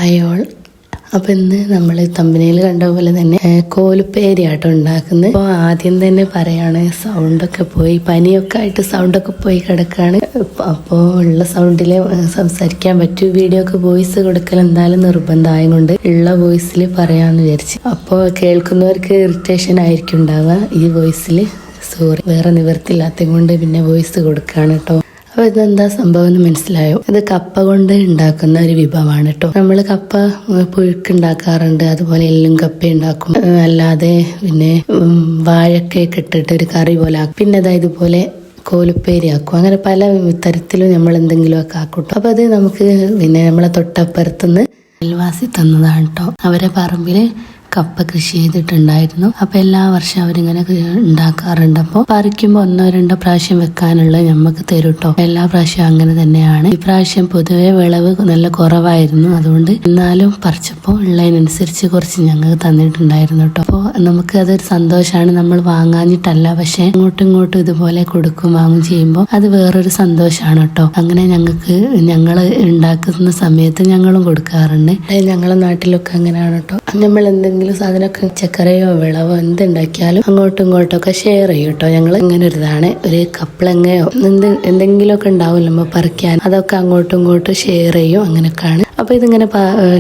Hi all. അപ്പോൾ ഇന്ന് നമ്മൾ തമ്പനയിൽ കണ്ട പോലെ തന്നെ കോലുപ്പേരി ആട്ടോ ഉണ്ടാക്കുന്നത്. അപ്പോൾ ആദ്യം തന്നെ പറയാണ് സൗണ്ടൊക്കെ പോയി, പനിയൊക്കെ ആയിട്ട് സൗണ്ടൊക്കെ പോയി കിടക്കാണ്. അപ്പോൾ ഉള്ള സൗണ്ടിൽ സംസാരിക്കാൻ പറ്റൂ. വീഡിയോ ഒക്കെ വോയിസ് കൊടുക്കൽ എന്തായാലും നിർബന്ധമായത് കൊണ്ട് ഉള്ള വോയിസിൽ പറയാമെന്ന് വിചാരിച്ചു. അപ്പോൾ കേൾക്കുന്നവർക്ക് ഇറിറ്റേഷൻ ആയിരിക്കും ഉണ്ടാവുക ഈ വോയിസിൽ. സോറി, വേറെ നിവർത്തില്ലാത്തത് കൊണ്ട് പിന്നെ വോയിസ് കൊടുക്കുകയാണ് കേട്ടോ. അപ്പോൾ ഇതെന്താ സംഭവം എന്ന് മനസ്സിലായോ? ഇത് കപ്പ കൊണ്ട് ഉണ്ടാക്കുന്ന ഒരു വിഭവമാണ് കേട്ടോ. നമ്മൾ കപ്പ പുഴുക്കുണ്ടാക്കാറുണ്ട്, അതുപോലെ എല്ലും കപ്പ ഉണ്ടാക്കും, അല്ലാതെ പിന്നെ വാഴക്കയൊക്കെ ഇട്ടിട്ട് ഒരു കറി പോലെ ആക്കും, പിന്നെ അതായത് ഇതുപോലെ കോലുപ്പേരി ആക്കും. അങ്ങനെ പല തരത്തിലും നമ്മൾ എന്തെങ്കിലും ഒക്കെ ആക്കും. അപ്പോൾ അത് നമുക്ക് പിന്നെ നമ്മളെ തൊട്ടപ്പുറത്തുനിന്ന് അയൽവാസി തന്നതാണ് കേട്ടോ. അവരെ പറമ്പിൽ കപ്പ കൃഷി ചെയ്തിട്ടുണ്ടായിരുന്നു. അപ്പൊ എല്ലാ വർഷവും അവരിങ്ങനെ ഉണ്ടാക്കാറുണ്ട്. അപ്പോൾ പറിക്കുമ്പോൾ 1-2 പ്രാവശ്യം വെക്കാനുള്ള ഞമ്മക്ക് തരും കേട്ടോ. എല്ലാ പ്രാവശ്യവും അങ്ങനെ തന്നെയാണ്. ഈ പ്രാവശ്യം പൊതുവെ വിളവ് നല്ല കുറവായിരുന്നു, അതുകൊണ്ട് എന്നാലും പറിച്ചപ്പോൾ ഉള്ളതിനനുസരിച്ച് കുറച്ച് ഞങ്ങൾക്ക് തന്നിട്ടുണ്ടായിരുന്നു കേട്ടോ. അപ്പോൾ നമുക്ക് അതൊരു സന്തോഷമാണ്. നമ്മൾ വാങ്ങാഞ്ഞിട്ടല്ല, പക്ഷെ അങ്ങോട്ടും ഇങ്ങോട്ടും ഇതുപോലെ കൊടുക്കും വാങ്ങും ചെയ്യുമ്പോൾ അത് വേറൊരു സന്തോഷമാണ് കേട്ടോ. അങ്ങനെ ഞങ്ങൾ ഉണ്ടാക്കുന്ന സമയത്ത് ഞങ്ങളും കൊടുക്കാറുണ്ട്. ഞങ്ങളുടെ നാട്ടിലൊക്കെ അങ്ങനെയാണ് കേട്ടോ. നമ്മൾ എന്തെങ്കിലും സാധനമൊക്കെ ചക്കരയോ വിളവോ എന്തുണ്ടാക്കിയാലും അങ്ങോട്ടും ഇങ്ങോട്ടൊക്കെ ഷെയർ ചെയ്യും കേട്ടോ. ഞങ്ങൾ ഇങ്ങനെ ഒരു ഇതാണ്, ഒരു കപ്പളങ്ങയോ എന്തെങ്കിലുമൊക്കെ ഉണ്ടാവില്ല നമ്മൾ പറിക്കാൻ, അതൊക്കെ അങ്ങോട്ടും ഇങ്ങോട്ടും ഷെയർ ചെയ്യും. അങ്ങനെയൊക്കെയാണ്. അപ്പൊ ഇതിങ്ങനെ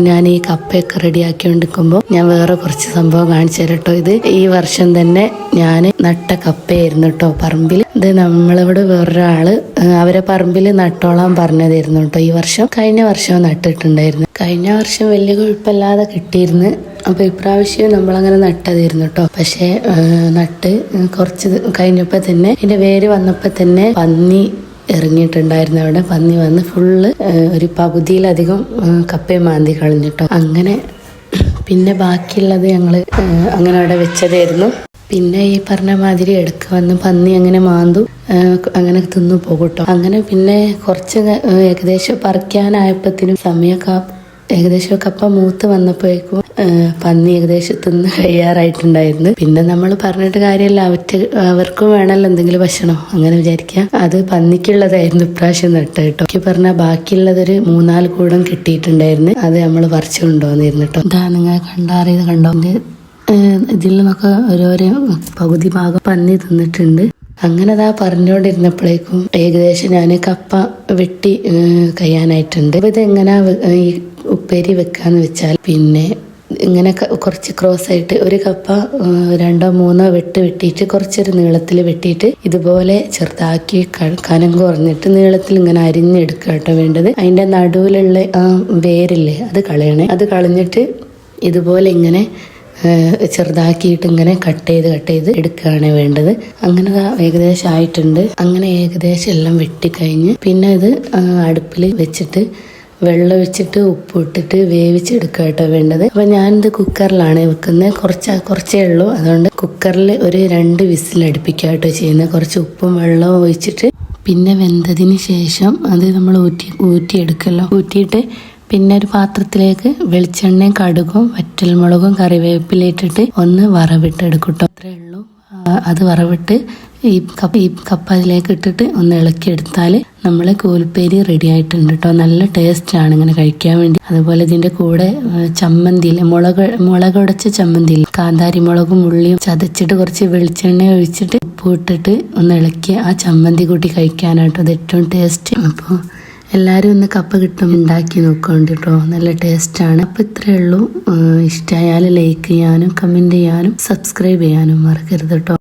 ഞാൻ ഈ കപ്പയൊക്കെ റെഡിയാക്കി കൊണ്ടിരിക്കുമ്പോൾ ഞാൻ വേറെ കുറച്ച് സംഭവം കാണിച്ചു തരാം കേട്ടോ. ഇത് ഈ വർഷം തന്നെ ഞാൻ നട്ട കപ്പയായിരുന്നു കേട്ടോ പറമ്പിൽ. ഇത് നമ്മളിവിടെ വേറൊരാള് അവരെ പറമ്പിൽ നട്ടോളാൻ പറഞ്ഞതായിരുന്നു കേട്ടോ. ഈ വർഷം കഴിഞ്ഞ വർഷം നട്ടിട്ടുണ്ടായിരുന്നു. കഴിഞ്ഞ വർഷം വലിയ കുഴപ്പമില്ലാതെ കിട്ടിയിരുന്നു. അപ്പൊ ഇപ്രാവശ്യം നമ്മളങ്ങനെ നട്ടതായിരുന്നു കേട്ടോ. പക്ഷെ നട്ട് കുറച്ച് കഴിഞ്ഞപ്പോ തന്നെ ഇതിന്റെ വേര് വന്നപ്പോ തന്നെ പന്നി ഇറങ്ങിയിട്ടുണ്ടായിരുന്നു. അവിടെ പന്നി വന്ന് ഫുള്ള് ഒരു പകുതിയിലധികം കപ്പയും മാന്തി കളഞ്ഞിട്ടോ. അങ്ങനെ പിന്നെ ബാക്കിയുള്ളത് ഞങ്ങള് അങ്ങനെ അവിടെ വെച്ചതായിരുന്നു. പിന്നെ ഈ പറഞ്ഞ മാതിരി ഇടയ്ക്ക് വന്ന് പന്നി അങ്ങനെ മാന്തു അങ്ങനെ തിന്നു പോകട്ടോ. അങ്ങനെ പിന്നെ കുറച്ച് ഏകദേശം പറിക്കാനായപ്പത്തിനും സമയമൊക്കെ ഏകദേശം കപ്പ മൂത്ത് വന്നപ്പോഴേക്കും പന്നി ഏകദേശം തിന്ന് കഴിയാറായിട്ടുണ്ടായിരുന്നു. പിന്നെ നമ്മൾ പറഞ്ഞിട്ട് കാര്യമല്ല, അവർക്കും വേണമല്ലോ എന്തെങ്കിലും ഭക്ഷണം, അങ്ങനെ വിചാരിക്കുക. അത് പന്നിക്കുള്ളതായിരുന്നു ഇപ്രാവശ്യം നട്ട് കേട്ടോ. എനിക്ക് പറഞ്ഞാൽ ബാക്കിയുള്ളതൊരു 3-4 കൂടം കിട്ടിയിട്ടുണ്ടായിരുന്നു. അത് നമ്മൾ പറിച്ചു കൊണ്ടുവന്നിരുന്നു കേട്ടോ. ഇതാ നിങ്ങൾ കണ്ടാറിയത് കണ്ടോ, ഇതിൽ നിന്നൊക്കെ ഓരോരോ പകുതി ഭാഗം പന്നി തിന്നിട്ടുണ്ട്. അങ്ങനെ അതാ പറഞ്ഞുകൊണ്ടിരുന്നപ്പോഴേക്കും ഏകദേശം ഞാൻ കപ്പ വെട്ടി കഴിയാനായിട്ടുണ്ട്. അപ്പൊ ഇതെങ്ങനാ ഈ ഉപ്പേരി വെക്കാന്ന് വെച്ചാൽ, പിന്നെ ഇങ്ങനെ കുറച്ച് ക്രോസ് ആയിട്ട് ഒരു കപ്പ 2-3 വെട്ടിയിട്ട് കുറച്ചൊരു നീളത്തിൽ വെട്ടിയിട്ട് ഇതുപോലെ ചെറുതാക്കി കനം കുറഞ്ഞിട്ട് നീളത്തിൽ ഇങ്ങനെ അരിഞ്ഞെടുക്കുക കേട്ടോ വേണ്ടത്. അതിന്റെ നടുവിലുള്ള ആ വേരില്ലേ അത് കളയണേ. അത് കളഞ്ഞിട്ട് ഇതുപോലെ ഇങ്ങനെ ചെറുതാക്കിയിട്ട് ഇങ്ങനെ കട്ട് ചെയ്ത് എടുക്കുകയാണ് വേണ്ടത്. അങ്ങനെ ഏകദേശം ആയിട്ടുണ്ട്. അങ്ങനെ ഏകദേശം എല്ലാം വെട്ടിക്കഴിഞ്ഞ് പിന്നെ ഇത് അടുപ്പിൽ വെച്ചിട്ട് വെള്ളം ഒഴിച്ചിട്ട് ഉപ്പ് ഇട്ടിട്ട് വേവിച്ചെടുക്കുക കേട്ടോ വേണ്ടത്. അപ്പൊ ഞാനിത് കുക്കറിലാണ് വെക്കുന്നത്. കുറച്ചേ ഉള്ളൂ, അതുകൊണ്ട് കുക്കറിൽ ഒരു 2 വിസിൽ അടുപ്പിക്കുക കേട്ടോ ചെയ്യുന്നത്. കുറച്ച് ഉപ്പും വെള്ളവും ഒഴിച്ചിട്ട് പിന്നെ വെന്തതിന് ശേഷം അത് നമ്മൾ ഊറ്റിയെടുക്കല്ലോ. ഊറ്റിയിട്ട് പിന്നെ ഒരു പാത്രത്തിലേക്ക് വെളിച്ചെണ്ണയും കടുകും വറ്റൽമുളകും കറിവേപ്പിലിട്ടിട്ട് ഒന്ന് വറവിട്ടെടുക്കും കേട്ടോ. അത്രേ ഉള്ളൂ. അത് വറവിട്ട് ഈ കപ്പ അതിലേക്ക് ഇട്ടിട്ട് ഒന്ന് ഇളക്കിയെടുത്താൽ നമ്മളെ കോലുപ്പേരി റെഡി ആയിട്ടുണ്ട് കേട്ടോ. നല്ല ടേസ്റ്റാണ് ഇങ്ങനെ കഴിക്കാൻ വേണ്ടി. അതുപോലെ ഇതിന്റെ കൂടെ ചമ്മന്തിയിൽ മുളകുടച്ച ചമ്മന്തിയിൽ കാന്താരി മുളകും ഉള്ളിയും ചതച്ചിട്ട് കുറച്ച് വെളിച്ചെണ്ണ ഒഴിച്ചിട്ട് ഉപ്പ് ഇട്ടിട്ട് ഒന്ന് ഇളക്കി ആ ചമ്മന്തി കൂട്ടി കഴിക്കാനായിട്ടോ അത് ഏറ്റവും ടേസ്റ്റ്. അപ്പോൾ എല്ലാവരും ഒന്ന് കപ്പ കിട്ടും ഉണ്ടാക്കി നോക്കുന്നുണ്ട് കേട്ടോ. നല്ല ടേസ്റ്റാണ്. അപ്പോൾ ഇത്രയേ ഉള്ളൂ. ഇഷ്ടമായാൽ ലൈക്ക് ചെയ്യാനും കമൻറ്റ് ചെയ്യാനും സബ്സ്ക്രൈബ് ചെയ്യാനും മറക്കരുത് കേട്ടോ.